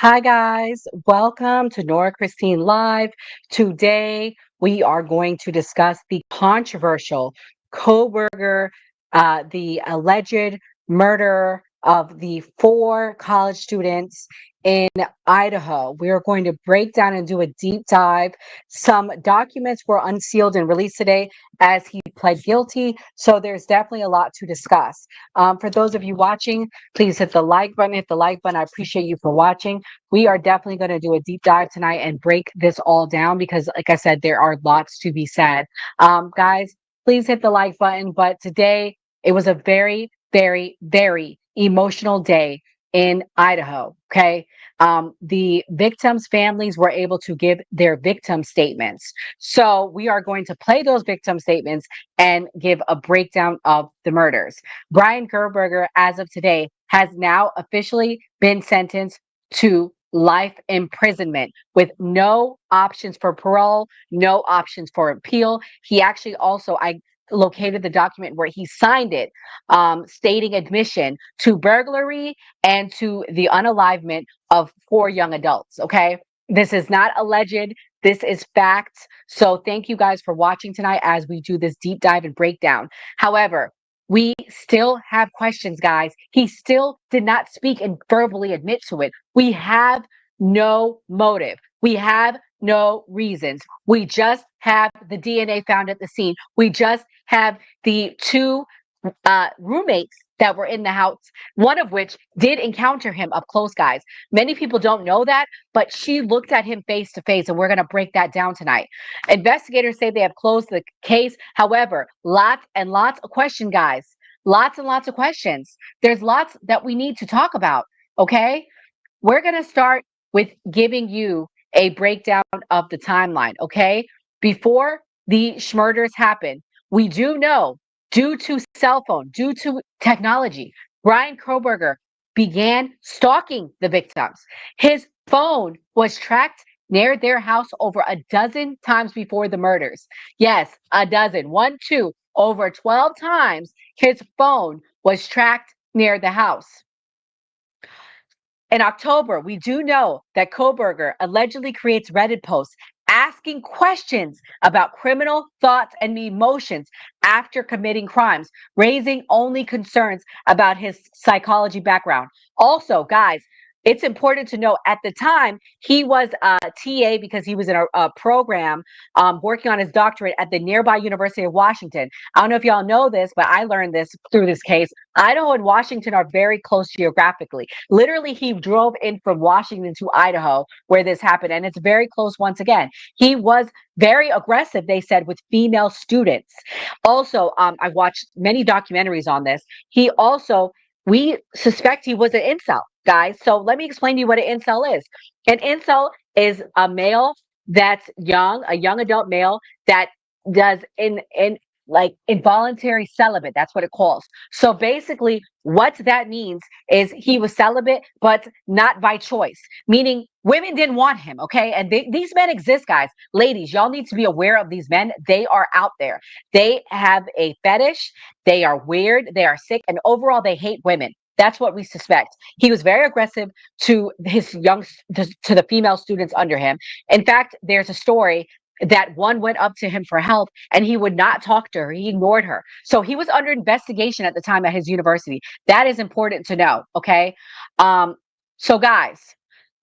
Hi, guys. Welcome to Nora Christine Live. Today, we are going to discuss the controversial Kohberger, the alleged murder of the four college students in Idaho. We are going to break down and do a deep dive. Some documents were unsealed and released today as he pled guilty. So there's definitely a lot to discuss. For those of you watching, please hit the like button. Hit the like button. I appreciate you for watching. We are definitely going to do a deep dive tonight and break this all down because, like I said, there are lots to be said. Guys, please hit the like button. But today, it was a very, very, very emotional day in Idaho. Okay. The victims' families were able to give their victim statements. So we are going to play those victim statements and give a breakdown of the murders. Brian Kohberger, as of today, has now officially been sentenced to life imprisonment with no options for parole, no options for appeal. He actually also, I located the document where he signed it, stating admission to burglary and to the unalivement of four young adults. Okay. This is not alleged. This is facts. So thank you guys for watching tonight as we do this deep dive and breakdown. However, we still have questions, guys. He still did not speak and verbally admit to it. We have no motive. We have no reasons. We just have the DNA found at the scene. We just have the two roommates that were in the house, one of which did encounter him up close, guys. Many people don't know that, but she looked at him face to face, and we're going to break that down tonight. Investigators say they have closed the case. However, lots and lots of questions, guys. Lots and lots of questions. There's lots that we need to talk about, okay? We're going to start with giving you a breakdown of the timeline, okay? Before the murders happened, we do know, due to cell phone, due to technology, Brian Kohberger began stalking the victims. His phone was tracked near their house over a dozen times before the murders. Yes, a dozen. One, two, over 12 times his phone was tracked near the house. In October, we do know that Kohberger allegedly creates Reddit posts asking questions about criminal thoughts and emotions after committing crimes, raising only concerns about his psychology background. Also, guys, it's important to know at the time he was a TA because he was in a program working on his doctorate at the nearby University of Washington. I don't know if y'all know this, but I learned this through this case. Idaho and Washington are very close geographically. Literally, he drove in from Washington to Idaho where this happened, and it's very close once again. He was very aggressive, they said, with female students. Also, I watched many documentaries on this. He also, we suspect he was an incel, guys. So let me explain to you what an incel is. An incel is a male that's young, a young adult male that does in like involuntary celibate. That's what it calls. So basically, what that means is he was celibate, but not by choice, meaning women didn't want him. Okay. And these men exist, guys. Ladies, y'all need to be aware of these men. They are out there. They have a fetish. They are weird. They are sick. And overall, they hate women. That's what we suspect. He was very aggressive to to the female students under him. In fact, there's a story that one went up to him for help and he would not talk to her. He ignored her. So he was under investigation at the time at his university. That is important to know. Okay. So guys,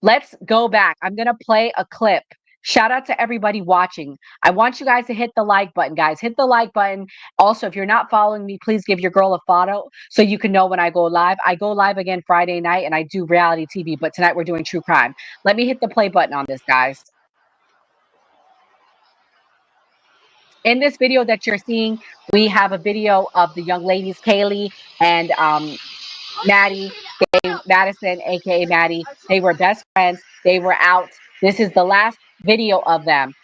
let's go back. I'm going to play a clip. Shout out to everybody watching. I want you guys to hit the like button, guys. Hit the like button. Also, if you're not following me, please give your girl a follow so you can know when I go live. I go live again Friday night and I do reality TV, but tonight we're doing true crime. Let me hit the play button on this, guys. In this video that you're seeing, we have a video of the young ladies, Kaylee and Maddie, Madison, aka Maddie. They were best friends. They were out. This is the last video of them.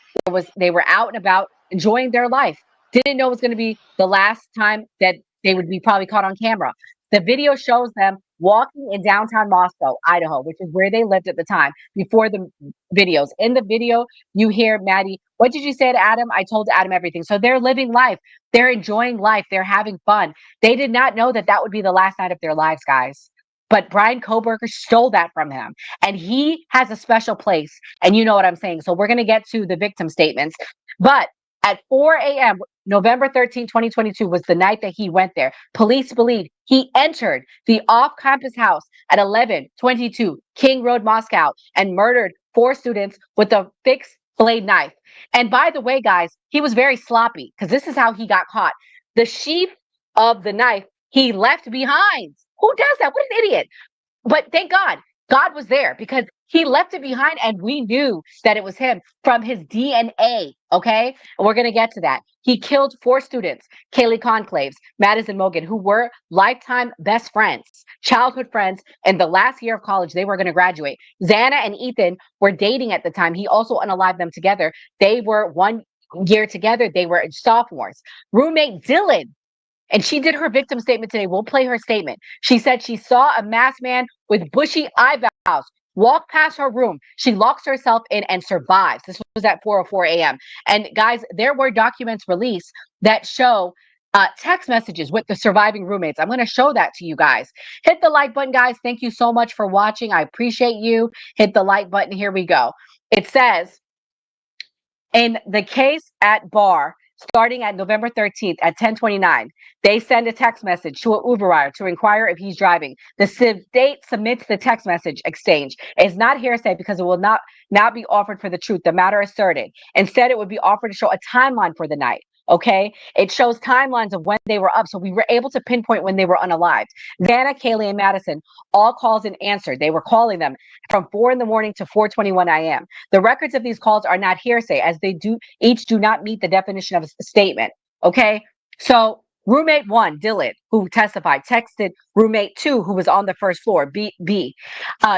They were out and about enjoying their life. Didn't know it was going to be the last time that they would be probably caught on camera. The video shows them walking in downtown Moscow, Idaho, which is where they lived at the time before the videos. In the video, you hear Maddie, what did you say to Adam? I told Adam everything. So they're living life. They're enjoying life. They're having fun. They did not know that that would be the last night of their lives, guys. But Brian Kohberger stole that from him. And he has a special place. And you know what I'm saying. So we're going to get to the victim statements. But at 4 a.m., November 13th, 2022 was the night that he went there. Police believe he entered the off-campus house at 1122 King Road, Moscow, and murdered 4 students with a fixed blade knife. And by the way, guys, he was very sloppy because this is how he got caught. The sheath of the knife he left behind. Who does that? What an idiot. But thank God, God was there because he left it behind and we knew that it was him from his DNA. Okay. And we're going to get to that. He killed 4 students, Kaylee Conclaves, Madison Mogan, who were lifetime best friends, childhood friends. In the last year of college, they were going to graduate. Xana and Ethan were dating at the time. He also unalived them together. They were 1 year together. They were sophomores. Roommate Dylan, and she did her victim statement today. We'll play her statement. She said she saw a masked man with bushy eyebrows walk past her room. She locks herself in and survives. This was at 4:04 a.m. And guys, there were documents released that show text messages with the surviving roommates. I'm going to show that to you guys. Hit the like button, guys. Thank you so much for watching. I appreciate you. Hit the like button. Here we go. It says, in the case at bar, starting at November 13th at 10:29, they send a text message to an Uber rider to inquire if he's driving. The state submits the text message exchange. It's not hearsay because it will not be offered for the truth, the matter asserted. Instead, it would be offered to show a timeline for the night. Okay, it shows timelines of when they were up, so we were able to pinpoint when they were unalived. Xana, Kaylee, and Madison all calls and answered. They were calling them from 4 in the morning to 4:21 a.m. The records of these calls are not hearsay, as they each do not meet the definition of a statement. Okay, so roommate 1, Dylan, who testified, texted roommate 2, who was on the first floor, B.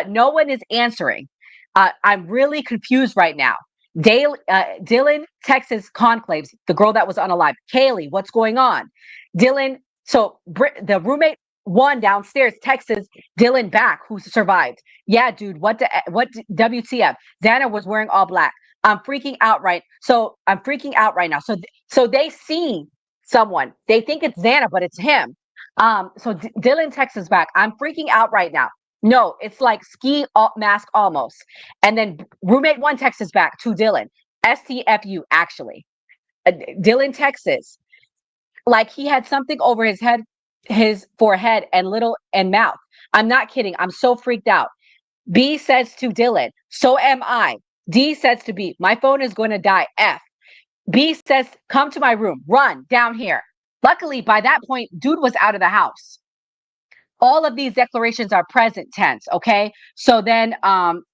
No one is answering. I'm really confused right now. Dylan texts Conclaves, the girl that was unalived. Kaylee, what's going on? Dylan, so the roommate 1 downstairs texts Dylan back, who survived. Yeah, dude, what WTF? Xana was wearing all black. I'm freaking out right. So I'm freaking out right now. So they see someone. They think it's Xana, but it's him. Dylan texts back. I'm freaking out right now. No, it's like ski mask almost. And then roommate 1 texts back to Dylan. STFU, actually. Dylan texts like he had something over his head, his forehead and mouth. I'm not kidding. I'm so freaked out. B says to Dylan, so am I. D says to B, my phone is going to die. F. B says, come to my room. Run down here. Luckily, by that point, dude was out of the house. All of these declarations are present tense. Okay. So then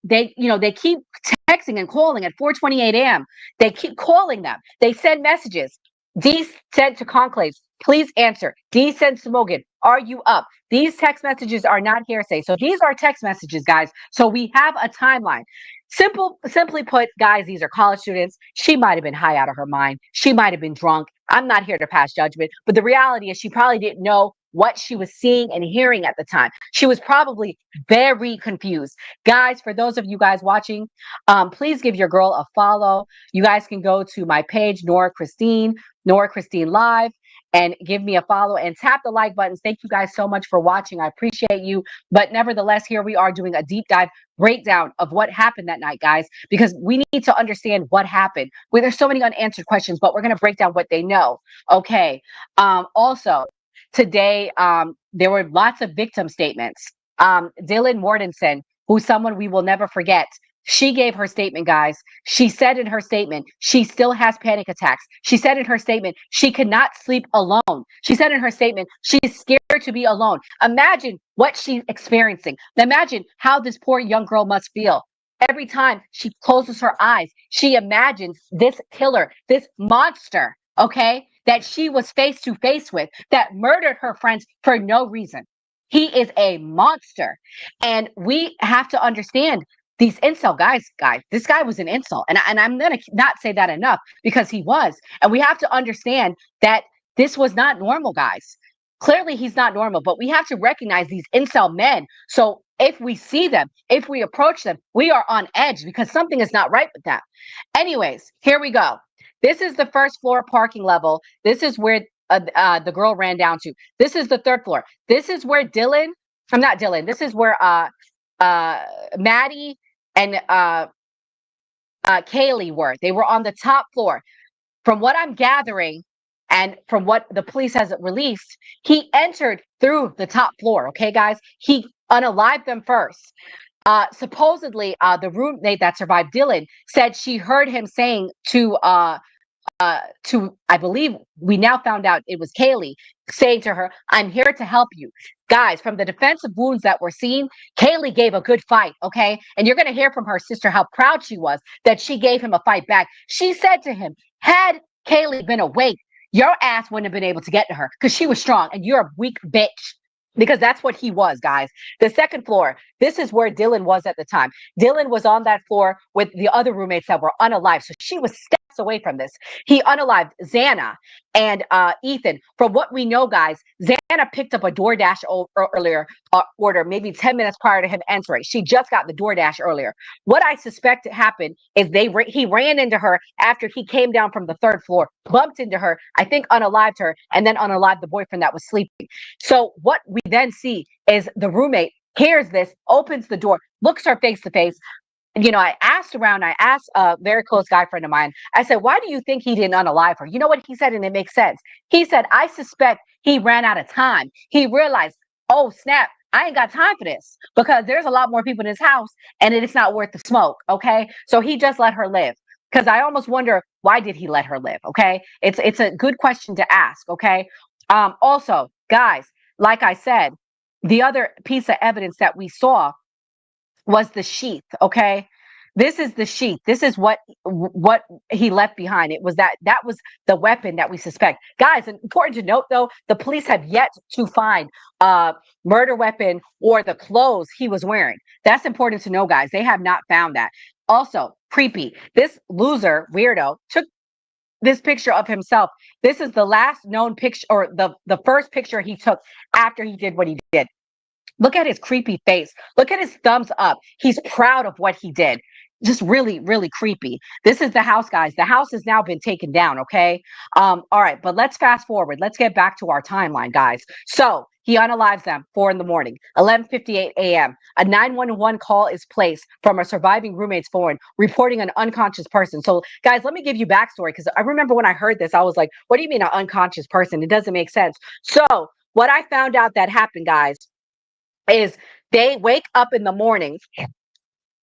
they keep texting and calling at 4:28 a.m. They keep calling them. They send messages. D sent to Conclaves, please answer. D sends to Mogan, are you up? These text messages are not hearsay. So these are text messages, guys. So we have a timeline. Simply put, guys, these are college students. She might have been high out of her mind. She might have been drunk. I'm not here to pass judgment, but the reality is she probably didn't know what she was seeing and hearing at the time. She was probably very confused. Guys, for those of you guys watching, please give your girl a follow. You guys can go to my page, Nora Christine Live, and give me a follow and tap the like buttons. Thank you guys so much for watching. I appreciate you. But nevertheless, here we are doing a deep dive breakdown of what happened that night, guys, because we need to understand what happened. There's so many unanswered questions, but we're going to break down what they know. Okay. Also, today, there were lots of victim statements. Dylan Mortensen, who's someone we will never forget, she gave her statement, guys. She said in her statement, she still has panic attacks. She said in her statement, she cannot sleep alone. She said in her statement, she's scared to be alone. Imagine what she's experiencing. Imagine how this poor young girl must feel. Every time she closes her eyes, she imagines this killer, this monster, okay, that she was face to face with, that murdered her friends for no reason. He is a monster. And we have to understand these incel guys, this guy was an incel. And I'm going to not say that enough because he was. And we have to understand that this was not normal, guys. Clearly, he's not normal, but we have to recognize these incel men. So if we see them, if we approach them, we are on edge because something is not right with them. Anyways, here we go. This is the first floor parking level. This is where the girl ran down to. This is the third floor. This is where Dylan I'm not Dylan. This is where Maddie and Kaylee were. They were on the top floor. From what I'm gathering, and from what the police has released, he entered through the top floor. Okay, guys, he unalived them first. Supposedly, the roommate that survived, Dylan, said she heard him saying to I believe we now found out it was Kaylee, saying to her, "I'm here to help you." Guys, from the defensive wounds that were seen, Kaylee gave a good fight, okay? And you're going to hear from her sister how proud she was that she gave him a fight back. She said to him, had Kaylee been awake, your ass wouldn't have been able to get to her because she was strong and you're a weak bitch. Because that's what he was, guys. The second floor, this is where Dylan was at the time. Dylan was on that floor with the other roommates that were unalive. So she was steps away from this. He unalived Xana and Ethan. From what we know, guys, Xana picked up a DoorDash earlier order, maybe 10 minutes prior to him entering. She just got the DoorDash earlier. What I suspect happened is he ran into her after he came down from the third floor, bumped into her, I think unalived her, and then unalived the boyfriend that was sleeping. So what we then see is the roommate hears this, opens the door, looks her face to face. You know, I asked a very close guy friend of mine, I said, why do you think he didn't unalive her? You know what he said? And it makes sense. He said, I suspect he ran out of time. He realized, oh, snap, I ain't got time for this because there's a lot more people in his house and it is not worth the smoke. Okay. So he just let her live. Because I almost wonder, why did he let her live? Okay. It's a good question to ask. Okay. Also, guys, like I said, the other piece of evidence that we saw was the sheath. Okay, this is the sheath. This is what he left behind. It was that was the weapon that we suspect, guys. And important to note, though, the police have yet to find a murder weapon or the clothes he was wearing. That's important to know, guys. They have not found that. Also, creepy, this loser weirdo took this picture of himself. This is the last known picture, or the first picture he took after he did what he did. Look at his creepy face. Look at his thumbs up. He's proud of what he did. Just really, really creepy. This is the house, guys. The house has now been taken down, okay? All right, but let's fast forward. Let's get back to our timeline, guys. So he unalives them 4 in the morning, 11:58 a.m. A 911 call is placed from a surviving roommate's phone reporting an unconscious person. So, guys, let me give you backstory because I remember when I heard this, I was like, what do you mean an unconscious person? It doesn't make sense. So what I found out that happened, guys, is they wake up in the morning.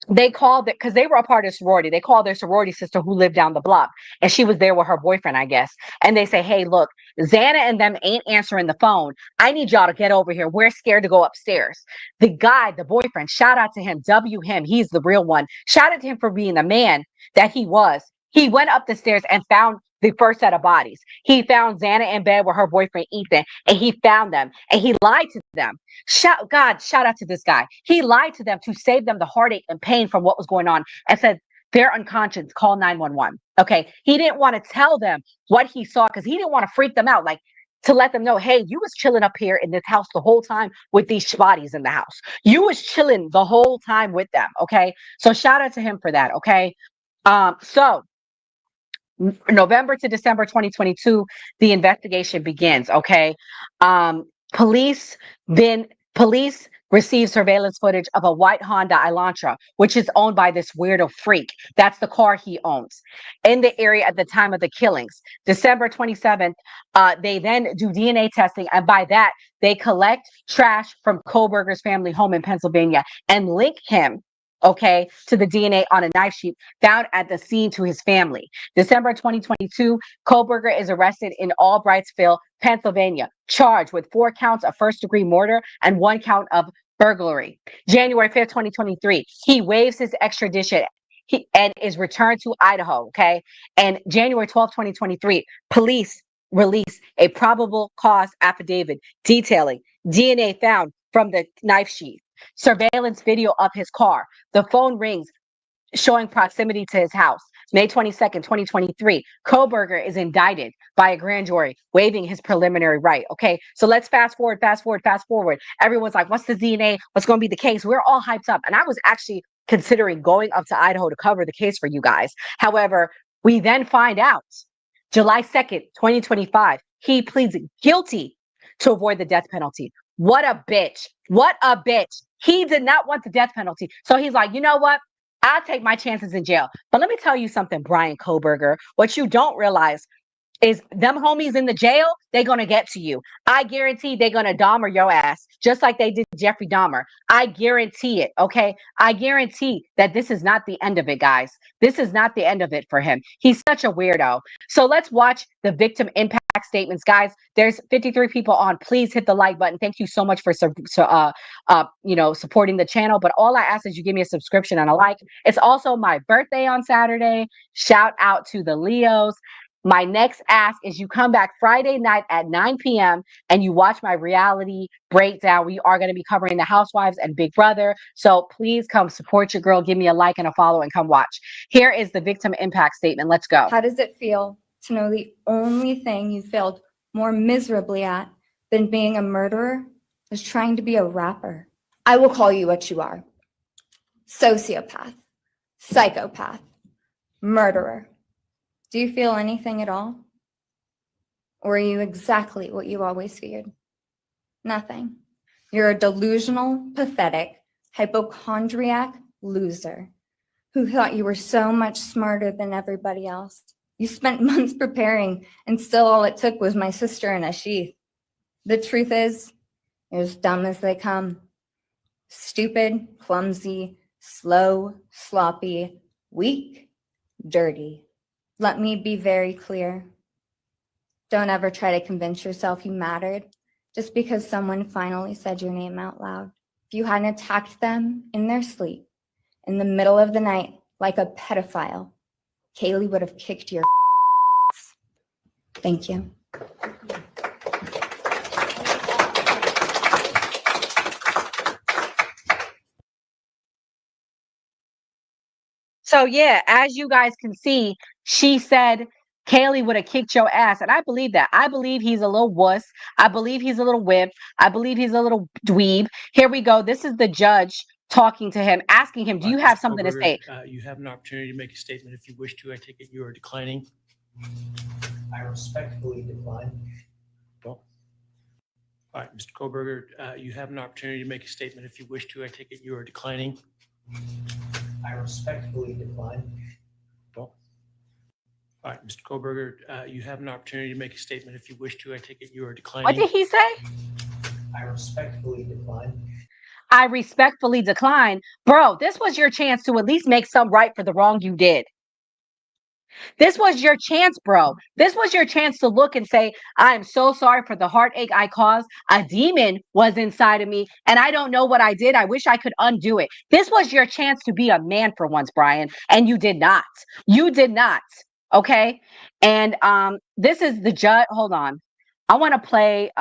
They called it because they were a part of sorority. They called their sorority sister who lived down the block, and she was there with her boyfriend, I guess. And they say, "Hey, look, Xana and them ain't answering the phone. I need y'all to get over here. We're scared to go upstairs." The guy, the boyfriend, shout out to him, W him. He's the real one. Shout out to him for being the man that he was. He went up the stairs and found the first set of bodies. He found Xana in bed with her boyfriend Ethan, and he found them, and he lied to them. Shout out to this guy. He lied to them to save them the heartache and pain from what was going on, and said they're unconscious, call 911. Okay. He didn't want to tell them what he saw because he didn't want to freak them out. Like, to let them know, hey, you was chilling up here in this house the whole time with these bodies in the house. You was chilling the whole time with them. Okay. So shout out to him for that. Okay. So November to December 2022, the investigation begins. Okay. Um, police then police received surveillance footage of a white Honda Elantra, which is owned by this weirdo freak. That's the car he owns in the area at the time of the killings. December 27th, they then do DNA testing, and by that, they collect trash from Kohberger's family home in Pennsylvania and link him, okay, to the DNA on a knife sheath found at the scene to his family. December 2022, Kohberger is arrested in Albrightsville, Pennsylvania, charged with 4 counts of first-degree murder and 1 count of burglary. January 5th, 2023, he waives his extradition and is returned to Idaho, okay? And January 12th, 2023, police release a probable cause affidavit detailing DNA found from the knife sheath, surveillance video of his car. The phone rings showing proximity to his house. May 22nd, 2023, Kohberger is indicted by a grand jury, waiving his preliminary right. Okay, so let's fast forward. Everyone's like, what's the DNA? What's going to be the case? We're all hyped up. And I was actually considering going up to Idaho to cover the case for you guys. However, we then find out July 2nd, 2025, he pleads guilty to avoid the death penalty. What a bitch. What a bitch. He did not want the death penalty. So he's like, you know what? I'll take my chances in jail. But let me tell you something, Brian Kohberger. What you don't realize is them homies in the jail, they're going to get to you. I guarantee they're going to Dahmer your ass, just like they did Jeffrey Dahmer. I guarantee it, okay? I guarantee that this is not the end of it, guys. This is not the end of it for him. He's such a weirdo. So let's watch the victim impact statements, guys. There's 53 people on. Please hit the like button. Thank you so much for supporting the channel. But all I ask is you give me a subscription and a like. It's also my birthday on Saturday. Shout out to the Leos. My next ask is you come back Friday night at 9 p.m. and you watch my reality breakdown. We are going to be covering the Housewives and Big Brother. So please come support your girl. Give me a like and a follow and come watch. Here is the victim impact statement. Let's go. How does it feel to know the only thing you failed more miserably at than being a murderer is trying to be a rapper? I will call you what you are. Sociopath, psychopath, murderer. Do you feel anything at all? Or are you exactly what you always feared? Nothing. You're a delusional, pathetic, hypochondriac loser who thought you were so much smarter than everybody else. You spent months preparing, and still all it took was my sister and a sheath. The truth is, you're as dumb as they come. Stupid, clumsy, slow, sloppy, weak, dirty. Let me be very clear. Don't ever try to convince yourself you mattered just because someone finally said your name out loud. If you hadn't attacked them in their sleep, in the middle of the night, like a pedophile, Kaylee would have kicked your ass. Thank you. So yeah, as you guys can see, she said Kaylee would have kicked your ass. And I believe that. I believe he's a little wuss. I believe he's a little whip. I believe he's a little dweeb. Here we go. This is the judge talking to him, asking him, do you have something to say? You have an opportunity to make a statement if you wish to. I take it you are declining. I respectfully decline. Well, all right, Mr. Kohberger, you have an opportunity to make a statement if you wish to. I take it you are declining. I respectfully decline. Well, all right, Mr. Kohberger, you have an opportunity to make a statement if you wish to. I take it you are declining. What did he say? I respectfully decline. I respectfully decline. Bro, this was your chance to at least make some right for the wrong you did. This was your chance, bro. This was your chance to look and say, I am so sorry for the heartache I caused. A demon was inside of me, and I don't know what I did. I wish I could undo it. This was your chance to be a man for once, Brian, and you did not. You did not. Okay? And this is the judge. Hold on. I want to play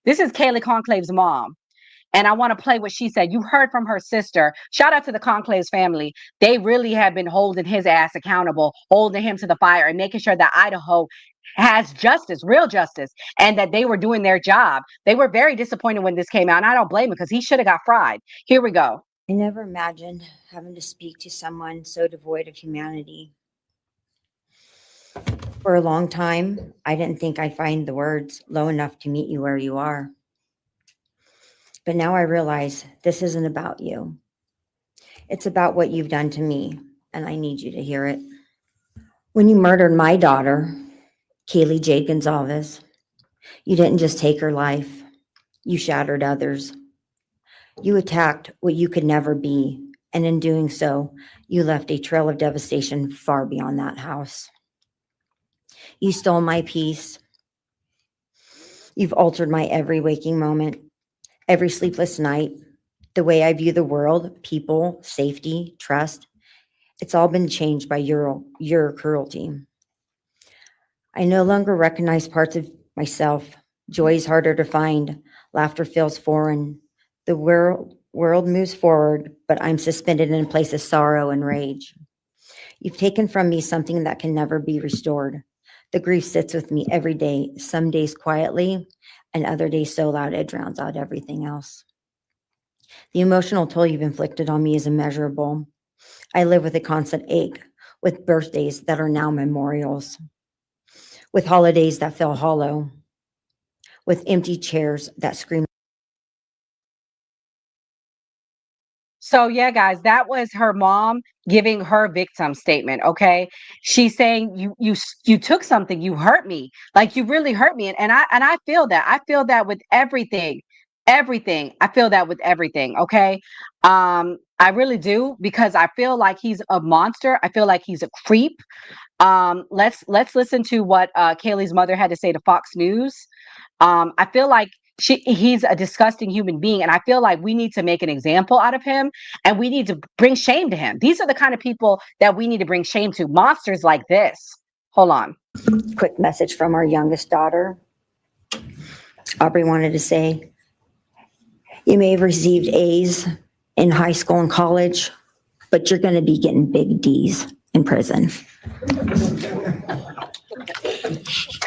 this is Kaylee Conclave's mom. And I want to play what she said. You heard from her sister. Shout out to the Conclave's family. They really have been holding his ass accountable, holding him to the fire, and making sure that Idaho has justice, real justice, and that they were doing their job. They were very disappointed when this came out, and I don't blame him because he should have got fried. Here we go. I never imagined having to speak to someone so devoid of humanity. For a long time, I didn't think I'd find the words low enough to meet you where you are. But now I realize this isn't about you. It's about what you've done to me, and I need you to hear it. When you murdered my daughter, Kaylee Jade Gonzalez, you didn't just take her life. You shattered others. You attacked what you could never be, and in doing so, you left a trail of devastation far beyond that house. You stole my peace. You've altered my every waking moment, every sleepless night, the way I view the world, people, safety, trust. It's all been changed by your cruelty. I no longer recognize parts of myself. Joy is harder to find. Laughter feels foreign. The world moves forward, but I'm suspended in a place of sorrow and rage. You've taken from me something that can never be restored. The grief sits with me every day, some days quietly, and other days so loud it drowns out everything else. The emotional toll you've inflicted on me is immeasurable. I live with a constant ache, with birthdays that are now memorials, with holidays that feel hollow, with empty chairs that scream. So yeah, guys, that was her mom giving her victim statement. Okay, she's saying you took something, you hurt me, like you really hurt me, and I feel that. I feel that with everything, everything. I feel that with everything. Okay, I really do because I feel like he's a monster. I feel like he's a creep. Let's listen to what Kaylee's mother had to say to Fox News. I feel like he's a disgusting human being, and I feel like we need to make an example out of him, and we need to bring shame to him. These are the kind of people that we need to bring shame to. Monsters like this. Hold on. Quick message from our youngest daughter. Aubrey wanted to say, you may have received A's in high school and college, but you're going to be getting big D's in prison.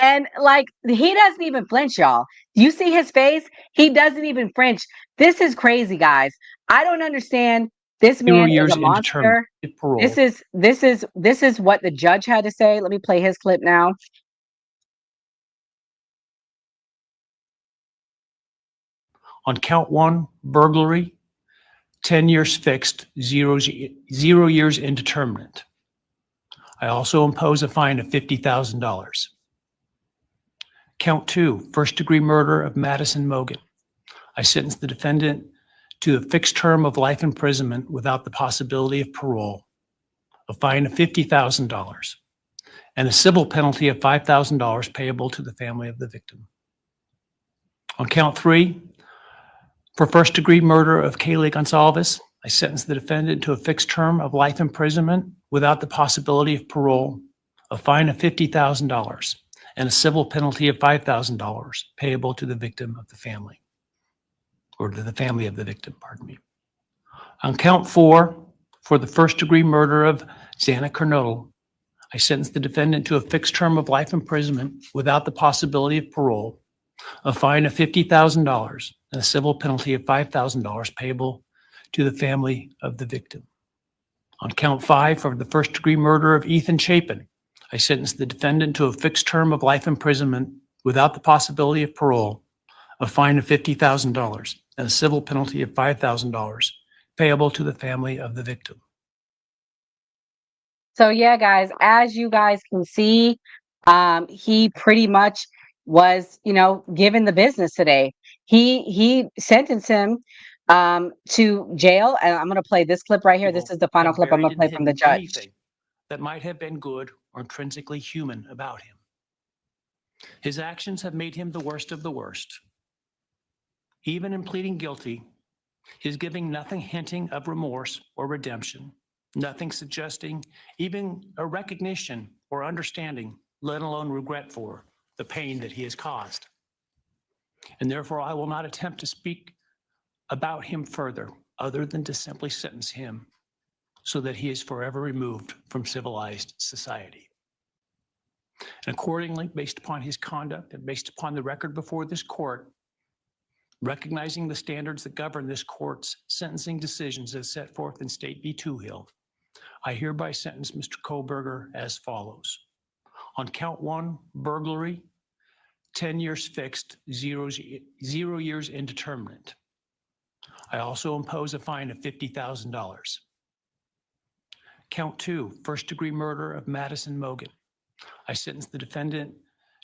And like, he doesn't even flinch, y'all. You see his face? He doesn't even flinch. This is crazy, guys. I don't understand. This 0 man is years a monster. indeterminate parole. This is what the judge had to say. Let me play his clip now. On count 1, burglary, 10 years fixed, 0 years indeterminate. I also impose a fine of $50,000. Count 2, first-degree murder of Madison Mogan. I sentence the defendant to a fixed term of life imprisonment without the possibility of parole, a fine of $50,000, and a civil penalty of $5,000 payable to the family of the victim. On count 3, for first-degree murder of Kaylee Gonsalves, I sentence the defendant to a fixed term of life imprisonment without the possibility of parole, a fine of $50,000, and a civil penalty of $5,000 payable to the victim of the family, or to the family of the victim, pardon me. On count 4, for the first-degree murder of Xana Kernodle, I sentence the defendant to a fixed term of life imprisonment without the possibility of parole, a fine of $50,000, and a civil penalty of $5,000 payable to the family of the victim. On count 5, for the first-degree murder of Ethan Chapin, I sentence the defendant to a fixed term of life imprisonment without the possibility of parole, a fine of $50,000, and a civil penalty of $5,000 payable to the family of the victim. So yeah, guys, as you guys can see, he pretty much was, given the business today. He sentenced him to jail, and I'm going to play this clip right here. This is the final clip I'm going to play from the judge. Anything that might have been good or intrinsically human about him. His actions have made him the worst of the worst. Even in pleading guilty, he's giving nothing hinting of remorse or redemption, nothing suggesting even a recognition or understanding, let alone regret for the pain that he has caused. And therefore, I will not attempt to speak about him further, other than to simply sentence him so that he is forever removed from civilized society. And accordingly, based upon his conduct and based upon the record before this court, recognizing the standards that govern this court's sentencing decisions as set forth in State v. Hill, I hereby sentence Mr. Kohberger as follows. On count 1, burglary, 10 years fixed, 0 years indeterminate. I also impose a fine of $50,000. Count 2, first-degree murder of Madison Mogan. I sentence the defendant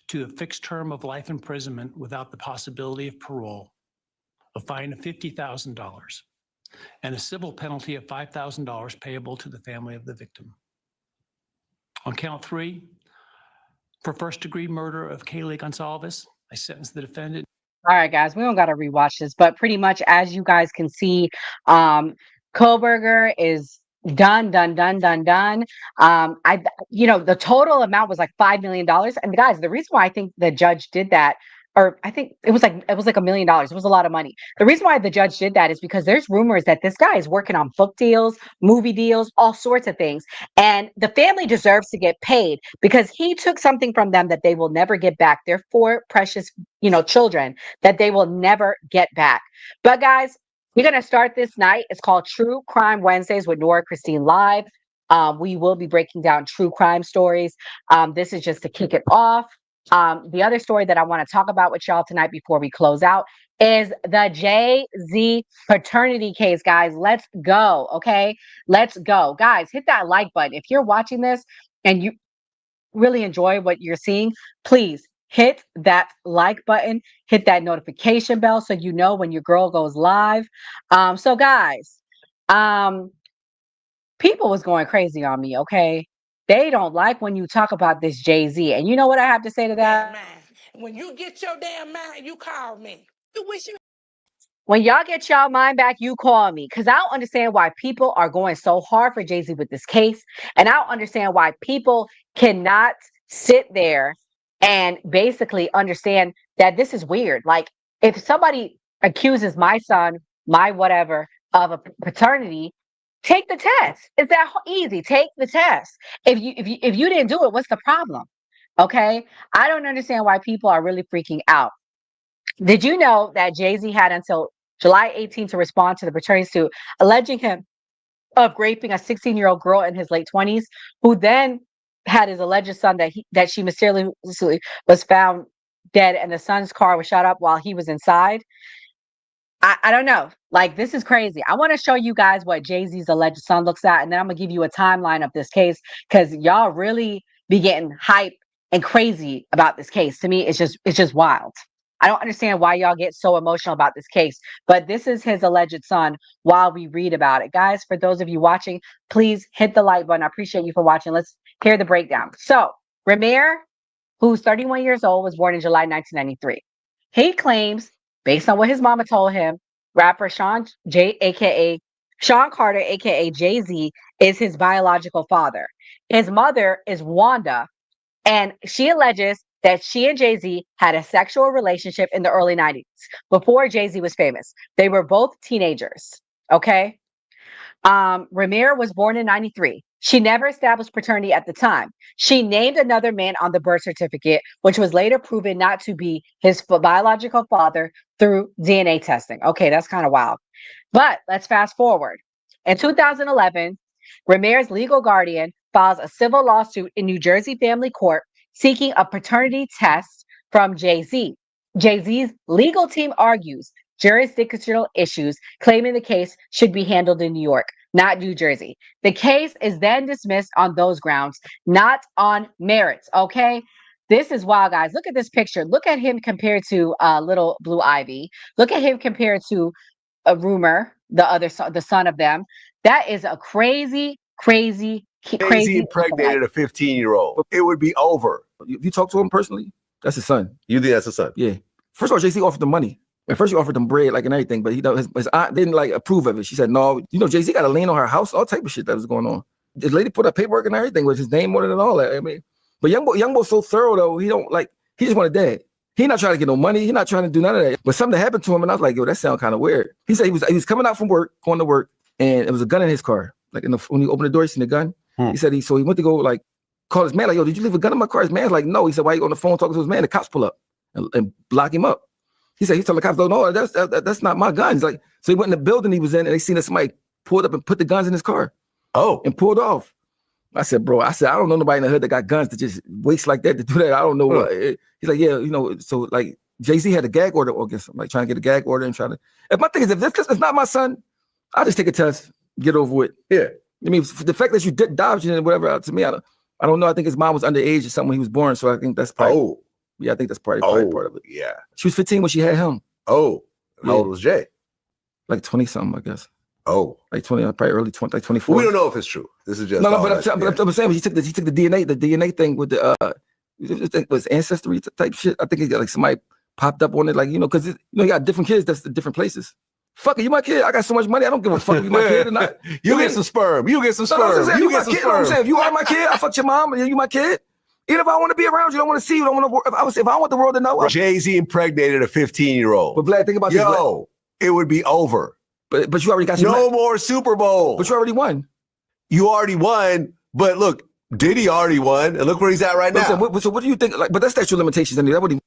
to a fixed term of life imprisonment without the possibility of parole, a fine of $50,000, and a civil penalty of $5,000 payable to the family of the victim. On count 3, for first-degree murder of Kaylee Gonsalves, I sentence the defendant. All right, guys, we don't got to rewatch this, but pretty much as you guys can see, Kohberger is done. The total amount was like $5 million. And guys, the reason why I think the judge did that, or I think it was like $1 million. It was a lot of money. The reason why the judge did that is because there's rumors that this guy is working on book deals, movie deals, all sorts of things. And the family deserves to get paid because he took something from them that they will never get back. They're 4 precious, children that they will never get back. But guys, we're going to start this night. It's called True Crime Wednesdays with Nora Christine Live. We will be breaking down true crime stories. This is just to kick it off. The other story that I want to talk about with y'all tonight before we close out is the Jay-Z paternity case, guys. Let's go, okay? Let's go. Guys, hit that like button. If you're watching this and you really enjoy what you're seeing, please hit that like button, hit that notification bell so you know when your girl goes live. So guys, people was going crazy on me, okay? They don't like when you talk about this Jay-Z. And you know what I have to say to that? When you get your damn mind, you call me. You wish you When y'all get y'all mind back, you call me. Because I don't understand why people are going so hard for Jay-Z with this case. And I don't understand why people cannot sit there and basically understand that this is weird. Like, if somebody accuses my son, my whatever, of a paternity, take the test. It's that easy. Take the test. If you didn't do it, what's the problem? Okay. I don't understand why people are really freaking out. Did you know that Jay-Z had until July 18th to respond to the paternity suit, alleging him of raping a 16-year-old girl in his late 20s, who then had his alleged son that she mysteriously was found dead, and the son's car was shot up while he was inside? I don't know. Like, this is crazy. I want to show you guys what Jay-Z's alleged son looks at, and then I'm gonna give you a timeline of this case, because y'all really be getting hype and crazy about this case. To me, it's just wild. I don't understand why y'all get so emotional about this case, but this is his alleged son while we read about it. Guys, for those of you watching, please hit the like button. I appreciate you for watching. Let's hear the breakdown. So, Ramir, who's 31 years old, was born in July 1993. He claims, based on what his mama told him, rapper aka Sean Carter, aka Jay-Z, is his biological father. His mother is Wanda, and she alleges that she and Jay-Z had a sexual relationship in the early 90s, before Jay-Z was famous. They were both teenagers. Okay. Ramir was born in 93. She never established paternity at the time. She named another man on the birth certificate, which was later proven not to be his biological father through DNA testing. Okay, that's kind of wild. But let's fast forward. In 2011, Ramir's legal guardian files a civil lawsuit in New Jersey family court seeking a paternity test from Jay-Z. Jay-Z's legal team argues jurisdictional issues, claiming the case should be handled in New York, not New Jersey. The case is then dismissed on those grounds, not on merits. Okay. This is wild, guys. Look at this picture. Look at him compared to little Blue Ivy. Look at him compared to a Rumor, the son of them. That is a crazy, crazy. Jay-Z impregnated a 15-year-old. It would be over. If you talk to him personally, that's his son. You think that's his son? Yeah. First of all, Jay-Z offered him money. At first, he offered him bread, like, and everything, but his aunt didn't like approve of it. She said, "No, Jay-Z got a lien on her house, all type of shit that was going on." The lady put up paperwork and everything with his name on it and all that. I mean, but young boy's so thorough though. He just wanted dad. He not trying to get no money. He not trying to do none of that. But something happened to him, and I was like, "Yo, that sounds kind of weird." He said he was coming out from work, going to work, and it was a gun in his car. Like when he opened the door, he seen the gun. He said he went to go like call his man, like, "Yo, did you leave a gun in my car?" His man's like, "No." He said, "Why you on the phone talking to his man?" The cops pull up and lock him up. He said, he told the cops, "No, that's not my gun." He's like, so he went in the building he was in, and they seen that somebody pulled up and put the guns in his car. Oh, and pulled off. I said, "Bro," I don't know nobody in the hood that got guns to just waste like that to do that. I don't know. He's like, "Yeah, so like Jay-Z had a gag order against him, like trying to get a gag order and trying to." If my thing is, if it's not my son, I'll just take a test, get over with. Yeah. I mean, the fact that you did dodging and whatever, to me, I don't know. I think his mom was underage or something when he was born, so I think that's probably. Yeah, I think that's probably part of it. Yeah. She was 15 when she had him. Oh. How old was Jay? Like 20 something, I guess. Oh. Like 20, probably early 20, like 24. We don't know if it's true. This is just no, but I'm saying he took the DNA thing with the it was ancestry type shit. I think he got like somebody popped up on it, like, because you got different kids that's the different places. Fuck it, you my kid. I got so much money. I don't give a fuck if you my kid or not. You get some sperm. You get some sperm. You get some sperm. I'm saying, if you are my kid, I fucked your mom and you my kid. Even if I want to be around you, don't want to see you, don't want to. If I want the world to know, Jay-Z impregnated a 15-year-old. But Vlad, think about this. Yo, it would be over. But you already got no more Super Bowl. But you already won. You already won. But look, Diddy already won, and look where he's at right now. So what do you think? Like, but that's statute of limitations. I mean, that would.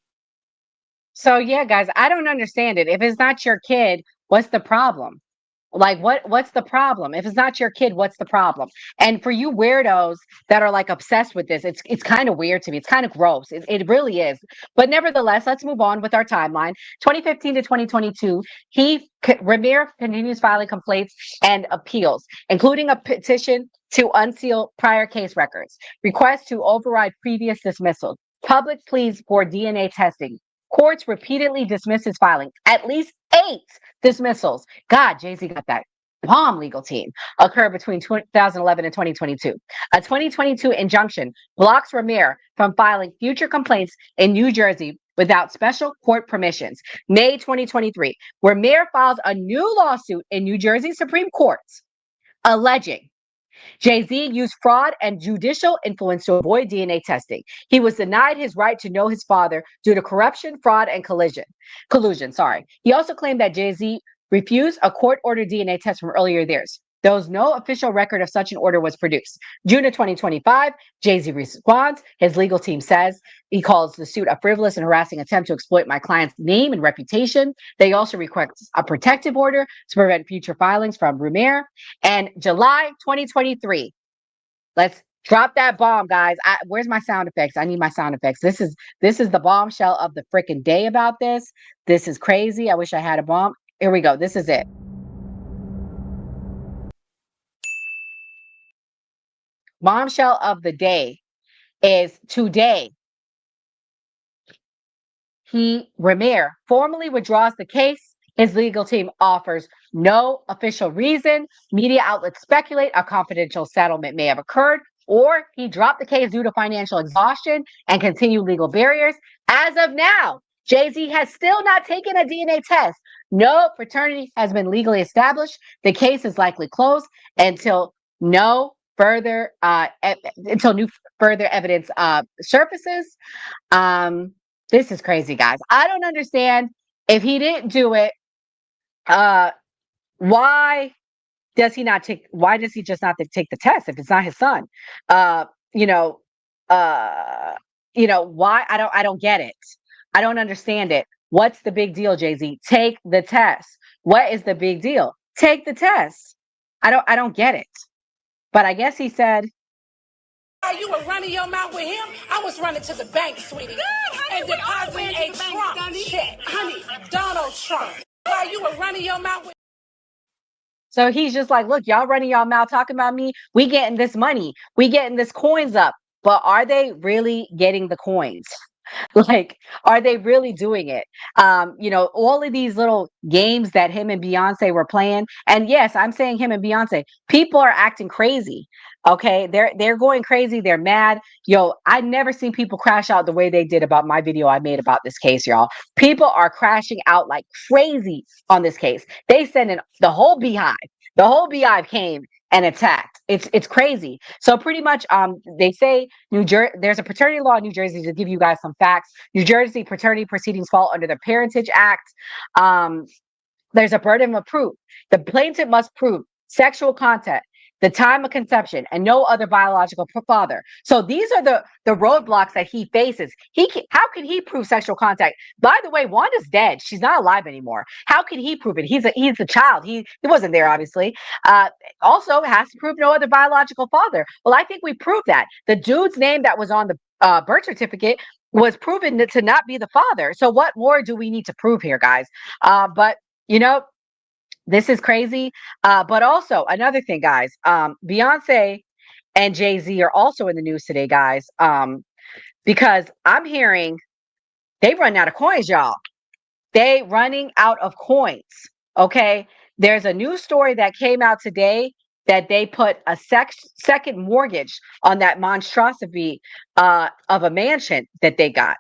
So yeah, guys, I don't understand it. If it's not your kid, what's the problem? Like what's the problem? If it's not your kid, what's the problem? And for you weirdos that are like obsessed with this, it's kind of weird to me. It's kind of gross. It really is. But nevertheless, let's move on with our timeline. 2015 to 2022, Ramir continues filing complaints and appeals, including a petition to unseal prior case records, requests to override previous dismissals, public pleas for DNA testing. Courts repeatedly dismiss his filing. At least 8 dismissals. God, Jay-Z got that bomb legal team. Occurred between 2011 and 2022. A 2022 injunction blocks Ramir from filing future complaints in New Jersey without special court permissions. May 2023, Ramir files a new lawsuit in New Jersey Supreme Court alleging Jay-Z used fraud and judicial influence to avoid DNA testing. He was denied his right to know his father due to corruption, fraud, and collusion. He also claimed that Jay-Z refused a court-ordered DNA test from earlier years. There was no official record of such an order was produced. June of 2025, Jay-Z responds. His legal team says he calls the suit a frivolous and harassing attempt to exploit my client's name and reputation. They also request a protective order to prevent future filings from Ramir. And July 2023, let's drop that bomb, guys. Where's my sound effects? I need my sound effects. This is the bombshell of the freaking day about this. This is crazy. I wish I had a bomb. Here we go. This is it. Bombshell of the day is today. Ramir formally withdraws the case. His legal team offers no official reason. Media outlets speculate a confidential settlement may have occurred, or he dropped the case due to financial exhaustion and continued legal barriers. As of now, Jay-Z has still not taken a DNA test. No paternity has been legally established. The case is likely closed until new further evidence surfaces. This is crazy, guys. I don't understand. If he didn't do it, why does he just not take the test if it's not his son? Why? I don't get it. I don't understand it. What's the big deal, Jay-Z? Take the test. What is the big deal? Take the test. I don't get it. But I guess he said, While you were running your mouth with him, I was running to the bank, sweetie. And depositing a Trump check. Honey, Donald Trump. While you were running your mouth with so he's just like, look, y'all running y'all mouth talking about me. We getting this money. We getting this coins up. But are they really getting the coins? Like, are they really doing it? All of these little games that him and Beyonce were playing. And yes, I'm saying him and Beyonce. People are acting crazy. Okay, they're going crazy. They're mad. Yo, I've never seen people crash out the way they did about my video I made about this case, y'all. People are crashing out like crazy on this case. They sent in the whole beehive. The whole beehive came and attacked. It's crazy. So pretty much, they say there's a paternity law in New Jersey. To give you guys some facts, New Jersey paternity proceedings fall under the Parentage Act. There's a burden of proof. The plaintiff must prove sexual contact, the time of conception, and no other biological father. So these are the roadblocks that he faces. How can he prove sexual contact? By the way, Wanda's dead. She's not alive anymore. How can he prove it? He's a child. He wasn't there, obviously. Also has to prove no other biological father. Well, I think we proved that. The dude's name that was on the birth certificate was proven to not be the father. So what more do we need to prove here, guys? But this is crazy. But also another thing, guys, Beyonce and Jay-Z are also in the news today, guys, because I'm hearing they run out of coins, y'all. They running out of coins. Okay. There's a news story that came out today that they put a second mortgage on that monstrosity of a mansion that they got.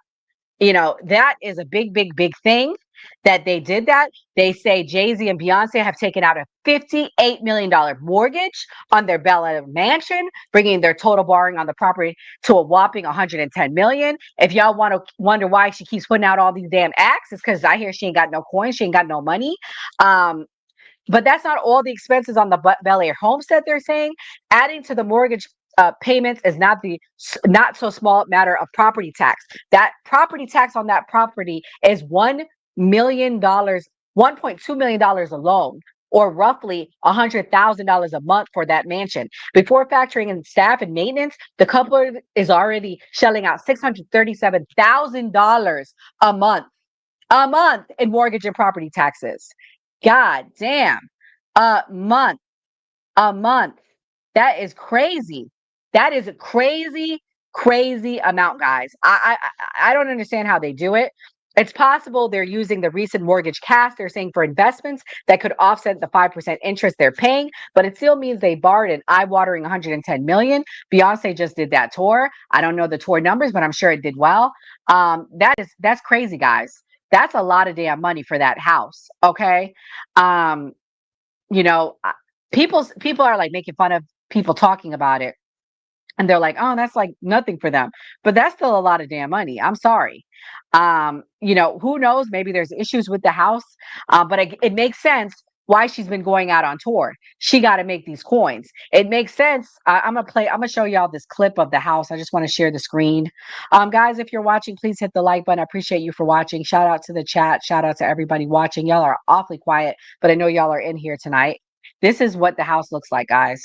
That is a big, big, big thing that they did that. They say Jay-Z and Beyonce have taken out a $58 million mortgage on their Bel Air mansion, bringing their total borrowing on the property to a whopping $110 million. If y'all want to wonder why she keeps putting out all these damn acts, it's because I hear she ain't got no coins, she ain't got no money. But that's not all the expenses on the Bel Air homestead, they're saying. Adding to the mortgage payments is not so small matter of property tax. That property tax on that property is $1 million, $1.2 million alone. or roughly $100,000 a month for that mansion. Before factoring in staff and maintenance, the couple is already shelling out $637,000 a month in mortgage and property taxes. God damn. A month, a month. That is crazy. That is a crazy, crazy amount, guys. I don't understand how they do it. It's possible they're using the recent mortgage cash, they're saying, for investments that could offset the 5% interest they're paying, but it still means they borrowed an eye-watering 110 million. Beyonce just did that tour. I don't know the tour numbers, but I'm sure it did well. That's crazy, guys. That's a lot of damn money for that house. Okay. Um, you know, people are like making fun of people talking about it, and they're like, oh, that's like nothing for them, but that's still a lot of damn money. I'm sorry. Who knows, maybe there's issues with the house, but it makes sense why she's been going out on tour. She got to make these coins. It makes sense. I'm gonna show y'all this clip of the house. I just want to share the screen. Guys, if you're watching, please hit the like button. I appreciate you for watching. Shout out to the chat, shout out to everybody watching. Y'all are awfully quiet, but I know y'all are in here tonight. This is what the house looks like, guys.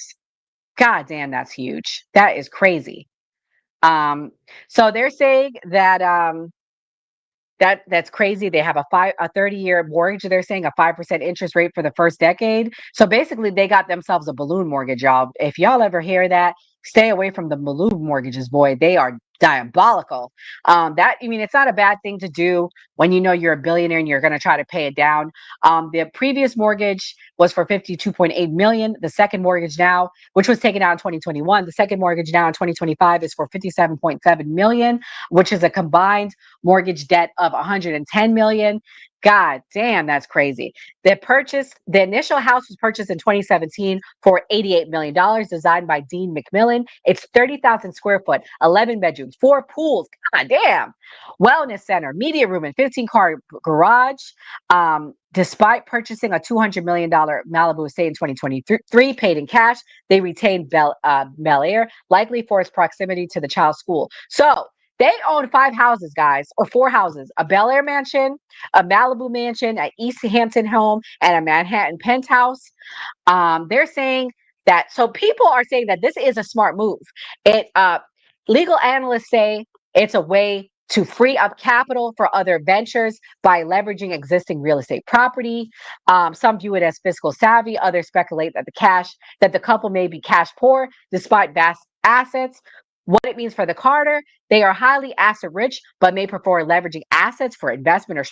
God damn, that's huge. That is crazy. So they're saying that that's crazy. They have a 30-year mortgage. They're saying a 5% interest rate for the first decade. So basically, they got themselves a balloon mortgage, y'all. If y'all ever hear that, stay away from the balloon mortgages, boy. They are diabolical. It's not a bad thing to do when you know you're a billionaire and you're going to try to pay it down. The previous mortgage was for 52.8 million. The second mortgage now, which was taken out in 2021, the second mortgage now in 2025 is for 57.7 million, which is a combined mortgage debt of 110 million. God damn, that's crazy. The initial house was purchased in 2017 for $88 million, designed by Dean McMillan. It's 30,000 square foot, 11 bedrooms, 4 pools. God damn. Wellness center, media room, and 15-car garage. Despite purchasing a $200 million Malibu estate in 2023, paid in cash, they retained Bel Air, likely for its proximity to the child's school. So they own 5 houses, guys, or 4 houses: a Bel Air mansion, a Malibu mansion, an East Hampton home, and a Manhattan penthouse. They're saying that, so people are saying that this is a smart move. Legal analysts say it's a way to free up capital for other ventures by leveraging existing real estate property. Some view it as fiscal savvy. Others speculate that the couple may be cash poor despite vast assets. What it means for the Carter: they are highly asset rich, but may prefer leveraging assets for investment or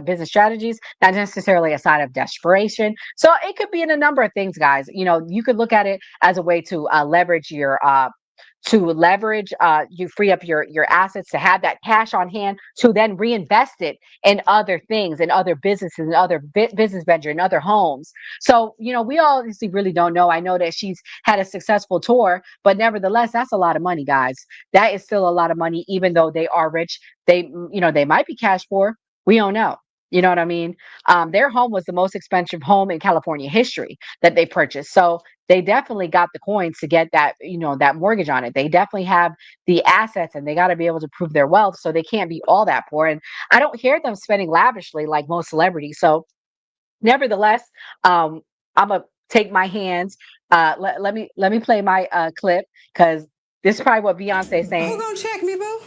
business strategies, not necessarily a sign of desperation. So it could be in a number of things, guys. You could look at it as a way to leverage you free up your assets, to have that cash on hand to then reinvest it in other things, in other businesses, in other business venture, in other homes. So we obviously really don't know. I know that she's had a successful tour, but nevertheless, that's a lot of money, guys. That is still a lot of money, even though they are rich. They might be cash poor. We don't know. You know what I mean? Their home was the most expensive home in California history that they purchased. So they definitely got the coins to get that mortgage on it. They definitely have the assets, and they got to be able to prove their wealth. So they can't be all that poor. And I don't hear them spending lavishly like most celebrities. So nevertheless, I'm gonna take my hands. Let me play my clip, because this is probably what Beyonce's saying. Who gonna check me, boo?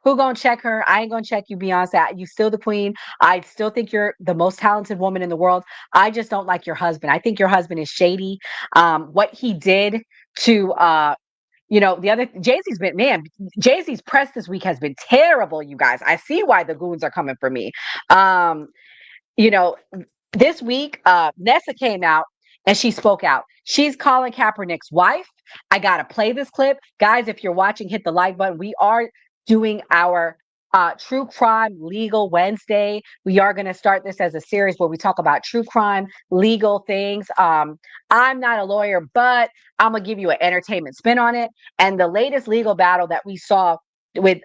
Who gonna check her? I ain't gonna check you, Beyonce. You still the queen. I still think you're the most talented woman in the world. I just don't like your husband. I think your husband is shady. What he did to the other Jay-Z's press this week has been terrible, you guys. I see why the goons are coming for me. You know, this week, Nessa came out and she spoke out. She's calling Kaepernick's wife. I gotta play this clip, guys. If you're watching, hit the like button. We are doing our True Crime Legal Wednesday. We are going to start this as a series where we talk about true crime legal things. I'm not a lawyer, but I'm gonna give you an entertainment spin on it. And the latest legal battle that we saw with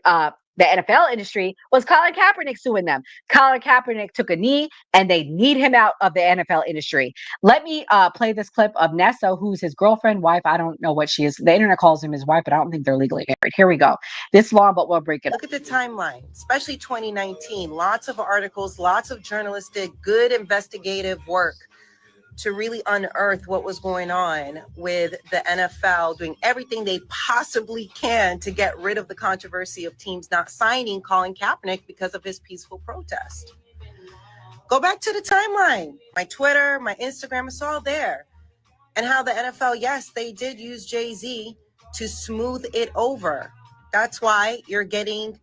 The NFL industry was Colin Kaepernick suing them. Colin Kaepernick took a knee and they need him out of the NFL industry. Let me play this clip of Nessa, who's his girlfriend, wife. I don't know what she is. The internet calls him his wife, but I don't think they're legally married. Here we go. This long, but we'll break it up. Look at the timeline, especially 2019. Lots of articles, lots of journalistic, good investigative work to really unearth what was going on with the NFL doing everything they possibly can to get rid of the controversy of teams not signing Colin Kaepernick because of his peaceful protest. Go back to the timeline. My Twitter, my Instagram, it's all there. And how the NFL, yes, they did use Jay-Z to smooth it over. That's why you're getting,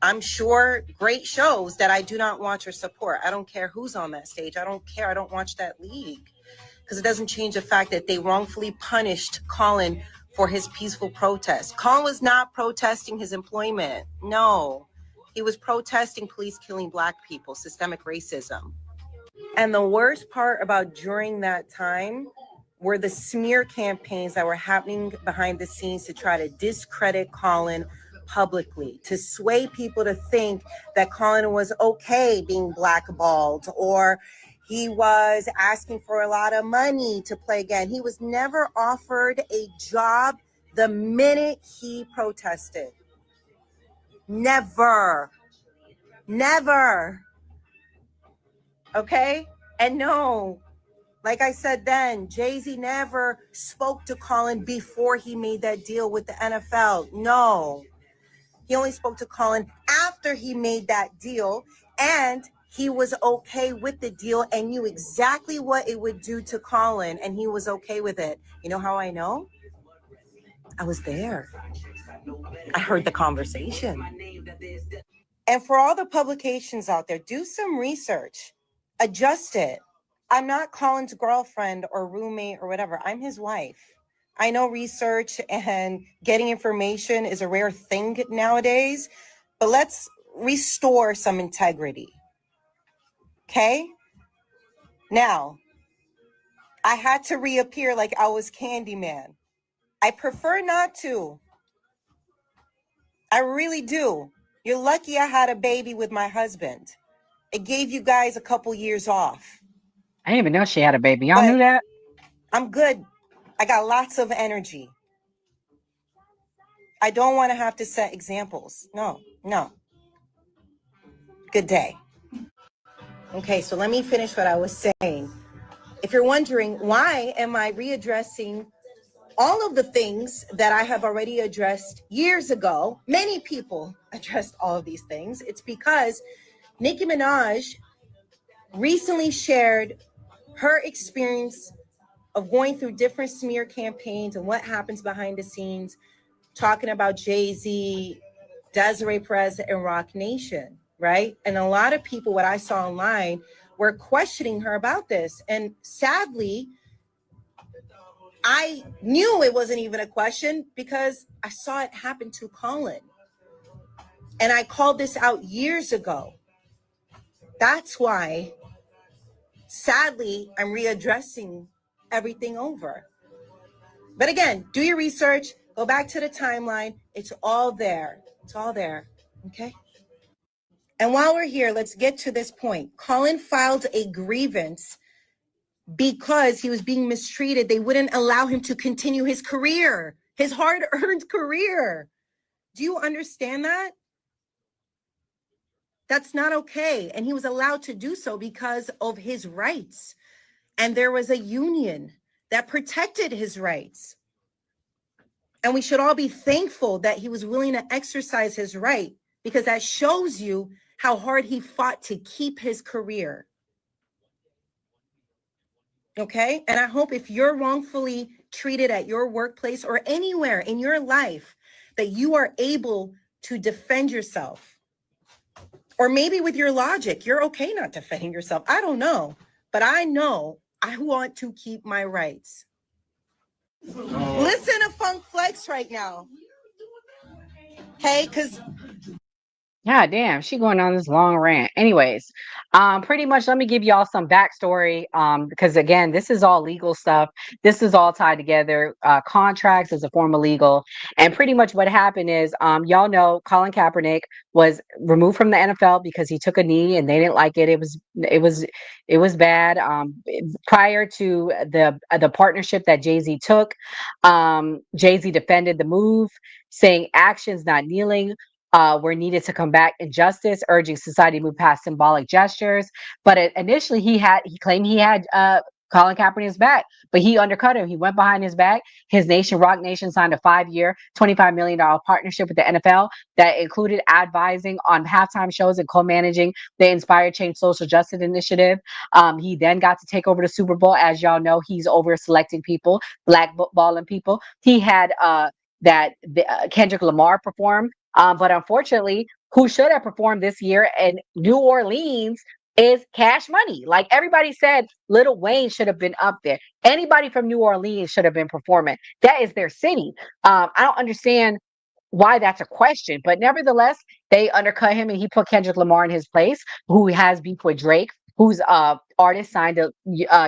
I'm sure, great shows that I do not watch or support. I don't care who's on that stage. I don't care. I don't watch that league because it doesn't change the fact that they wrongfully punished Colin for his peaceful protest. Colin was not protesting his employment. No, he was protesting police killing Black people, systemic racism. And the worst part about during that time were the smear campaigns that were happening behind the scenes to try to discredit Colin publicly, to sway people to think that Colin was okay being blackballed or he was asking for a lot of money to play again. He was never offered a job the minute he protested. Never. Never. Okay? And no, like I said then, Jay-Z never spoke to Colin before he made that deal with the NFL. No. He only spoke to Colin after he made that deal, and he was okay with the deal and knew exactly what it would do to Colin, and he was okay with it. You know how I know? I was there. I heard the conversation. And for all the publications out there, do some research. Adjust it. I'm not Colin's girlfriend or roommate or whatever. I'm his wife. I know research and getting information is a rare thing nowadays, but let's restore some integrity. Okay? Now, I had to reappear like I was Candyman. I prefer not to. I really do. You're lucky I had a baby with my husband. It gave you guys a couple years off. I didn't even know she had a baby. Y'all But knew that? I'm good. I got lots of energy. I don't want to have to set examples. No. Good day. Okay, so let me finish what I was saying. If you're wondering, why am I readdressing all of the things that I have already addressed years ago? Many people addressed all of these things. It's because Nicki Minaj recently shared her experience of going through different smear campaigns and what happens behind the scenes, talking about Jay-Z, Desiree Perez, and Rock Nation, right? And a lot of people, what I saw online, were questioning her about this. And sadly, I knew it wasn't even a question because I saw it happen to Colin. And I called this out years ago. That's why, sadly, I'm readdressing everything over. But again, do your research, go back to the timeline. It's all there. It's all there. Okay? And while we're here, let's get to this point. Colin filed a grievance because he was being mistreated. They wouldn't allow him to continue his career, his hard-earned career. Do you understand that? That's not okay. And he was allowed to do so because of his rights. And there was a union that protected his rights. And we should all be thankful that he was willing to exercise his right, because that shows you how hard he fought to keep his career. Okay? And I hope if you're wrongfully treated at your workplace or anywhere in your life, that you are able to defend yourself. Or maybe with your logic, you're okay not defending yourself. I don't know. But I know I want to keep my rights. Listen to Funk Flex right now. Okay? Because God damn, she going on this long rant. Anyways, pretty much let me give y'all some backstory. Because again, this is all legal stuff. This is all tied together. Contracts is a form of legal. And pretty much what happened is, y'all know Colin Kaepernick was removed from the NFL because he took a knee and they didn't like it. It was bad. Prior to the partnership that Jay-Z took, Jay-Z defended the move, saying actions, not kneeling, were needed to combat injustice, urging society to move past symbolic gestures. But initially, he claimed he had Colin Kaepernick's back, but he undercut him. He went behind his back. His nation, Rock Nation, signed a 5-year, $25 million partnership with the NFL that included advising on halftime shows and co-managing the Inspire Change social justice initiative. He then got to take over the Super Bowl. As y'all know, he's over selecting people, blackballing people. He had Kendrick Lamar perform. But unfortunately, who should have performed this year in New Orleans is Cash Money. Like everybody said, Lil Wayne should have been up there. Anybody from New Orleans should have been performing. That is their city. I don't understand why that's a question, but nevertheless, they undercut him and he put Kendrick Lamar in his place, who has beef with Drake, who's artist signed to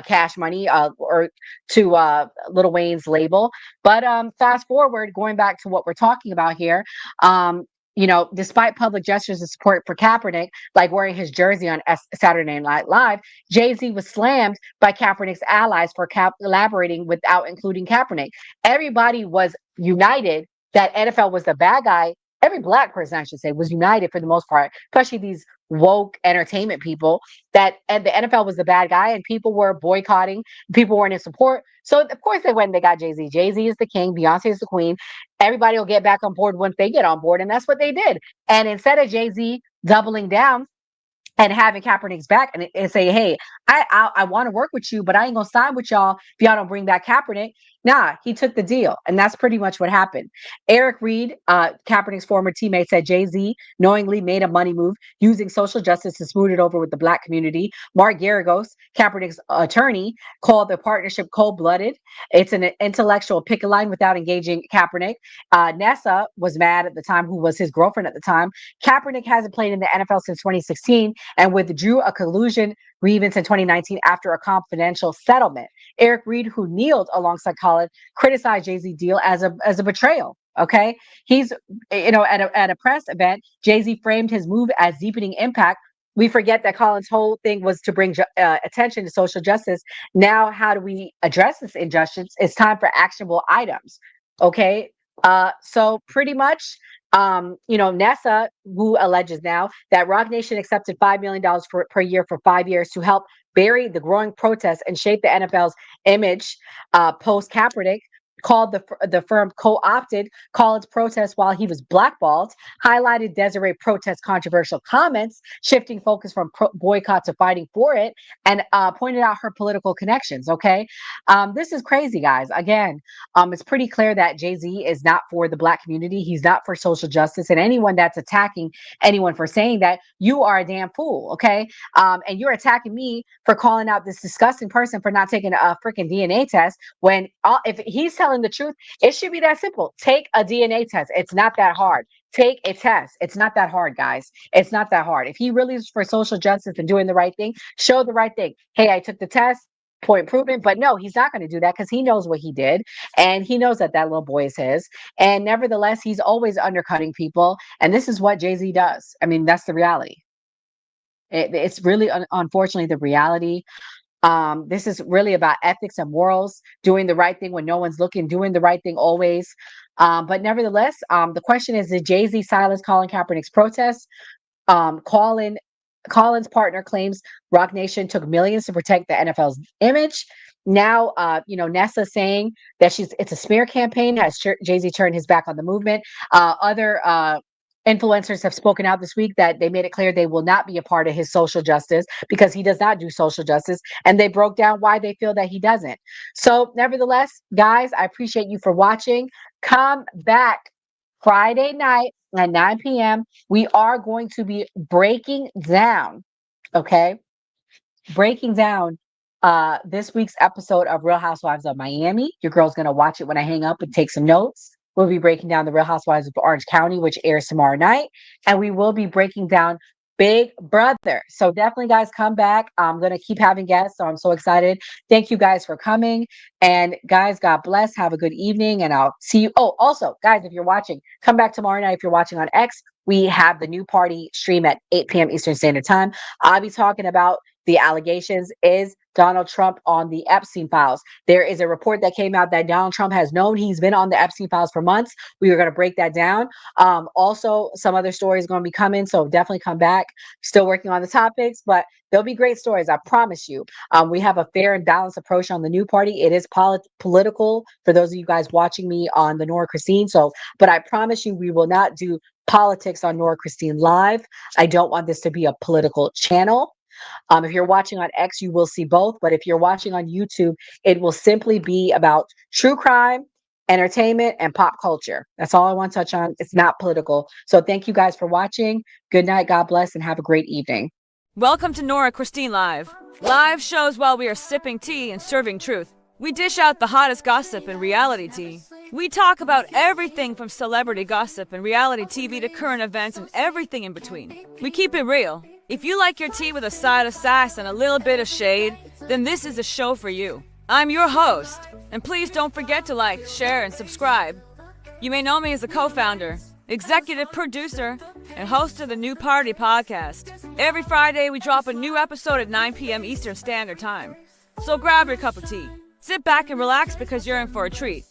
Cash Money or to Lil Wayne's label. But fast forward, going back to what we're talking about here, despite public gestures of support for Kaepernick, like wearing his jersey on Saturday Night Live, Jay-Z was slammed by Kaepernick's allies for collaborating without including Kaepernick. Everybody was united that NFL was the bad guy. Every black person, I should say, was united for the most part, especially these woke entertainment people, and the NFL was the bad guy and people were boycotting, people weren't in support. So of course they went and they got Jay-Z. Jay-Z is the king, Beyonce is the queen. Everybody will get back on board once they get on board. And that's what they did. And instead of Jay-Z doubling down and having Kaepernick's back and say, hey, I want to work with you, but I ain't gonna sign with y'all if y'all don't bring back Kaepernick. Nah, he took the deal. And that's pretty much what happened. Eric Reed, Kaepernick's former teammate, said Jay-Z knowingly made a money move using social justice to smooth it over with the black community. Mark Garagos, Kaepernick's attorney, called the partnership cold-blooded. It's an intellectual picket line without engaging Kaepernick. Nessa was mad at the time, who was his girlfriend at the time. Kaepernick hasn't played in the NFL since 2016 and withdrew a collusion grievance in 2019 after a confidential settlement. Eric Reed, who kneeled alongside Colin, criticized Jay-Z deal as a betrayal. Okay, he's at a press event, Jay-Z framed his move as deepening impact. We forget that Colin's whole thing was to bring attention to social justice. Now, how do we address this injustice? It's time for actionable items. Okay, so pretty much, Nessa, who alleges now that Rock Nation accepted $5 million per year for 5 years to help bury the growing protests and shape the NFL's image post Kaepernick, called the firm co-opted Colin's protest while he was blackballed, highlighted Desiree protest controversial comments, shifting focus from boycott to fighting for it, and pointed out her political connections. Okay, this is crazy, guys. Again, it's pretty clear that Jay-Z is not for the black community. He's not for social justice, and anyone that's attacking anyone for saying that, you are a damn fool. Okay, and you're attacking me for calling out this disgusting person for not taking a freaking DNA test when if he's telling the truth, it should be that simple. Take a DNA test. It's not that hard. Take a test. It's not that hard, guys. It's not that hard. If he really is for social justice and doing the right thing, show the right thing. Hey, I took the test, point proven. But no, he's not going to do that because he knows what he did. And he knows that little boy is his. And nevertheless, he's always undercutting people. And this is what Jay-Z does. I mean, that's the reality. It's really, unfortunately, the reality. This is really about ethics and morals, doing the right thing when no one's looking, doing the right thing always. But nevertheless, the question is, did Jay-Z silence Colin Kaepernick's protest? Colin's partner claims Rock Nation took millions to protect the NFL's image. Now, Nessa saying that it's a smear campaign, has Jay-Z turned his back on the movement. Other influencers have spoken out this week that they made it clear they will not be a part of his social justice because he does not do social justice. And they broke down why they feel that he doesn't. So nevertheless, guys, I appreciate you for watching. Come back Friday night at 9 p.m. We are going to be breaking down, this week's episode of Real Housewives of Miami. Your girl's going to watch it when I hang up and take some notes. We'll be breaking down The Real Housewives of Orange County, which airs tomorrow night. And we will be breaking down Big Brother. So definitely, guys, come back. I'm going to keep having guests. So I'm so excited. Thank you guys for coming. And guys, God bless. Have a good evening. And I'll see you. Oh, also, guys, if you're watching, come back tomorrow night. If you're watching on X, we have the new party stream at 8 p.m. Eastern Standard Time. I'll be talking about the allegations. Is Donald Trump on the Epstein files? There is a report that came out that Donald Trump has known he's been on the Epstein files for months. We are going to break that down. Also, some other stories going to be coming, so definitely come back. Still working on the topics, but there'll be great stories. I promise you. We have a fair and balanced approach on the new party. It is political for those of you guys watching me on the Nora Christine. So, but I promise you, we will not do politics on Nora Christine Live. I don't want this to be a political channel. If you're watching on X, you will see both. But if you're watching on YouTube, it will simply be about true crime, entertainment, and pop culture. That's all I want to touch on. It's not political. So thank you guys for watching. Good night. God bless, and have a great evening. Welcome to Nora Christine Live. Live shows while we are sipping tea and serving truth. We dish out the hottest gossip and reality tea. We talk about everything from celebrity gossip and reality TV to current events and everything in between. We keep it real. If you like your tea with a side of sass and a little bit of shade, then this is a show for you. I'm your host, and please don't forget to like, share, and subscribe. You may know me as a co-founder, executive producer, and host of the New Party podcast. Every Friday, we drop a new episode at 9 p.m. Eastern Standard Time. So grab your cup of tea, sit back and relax because you're in for a treat.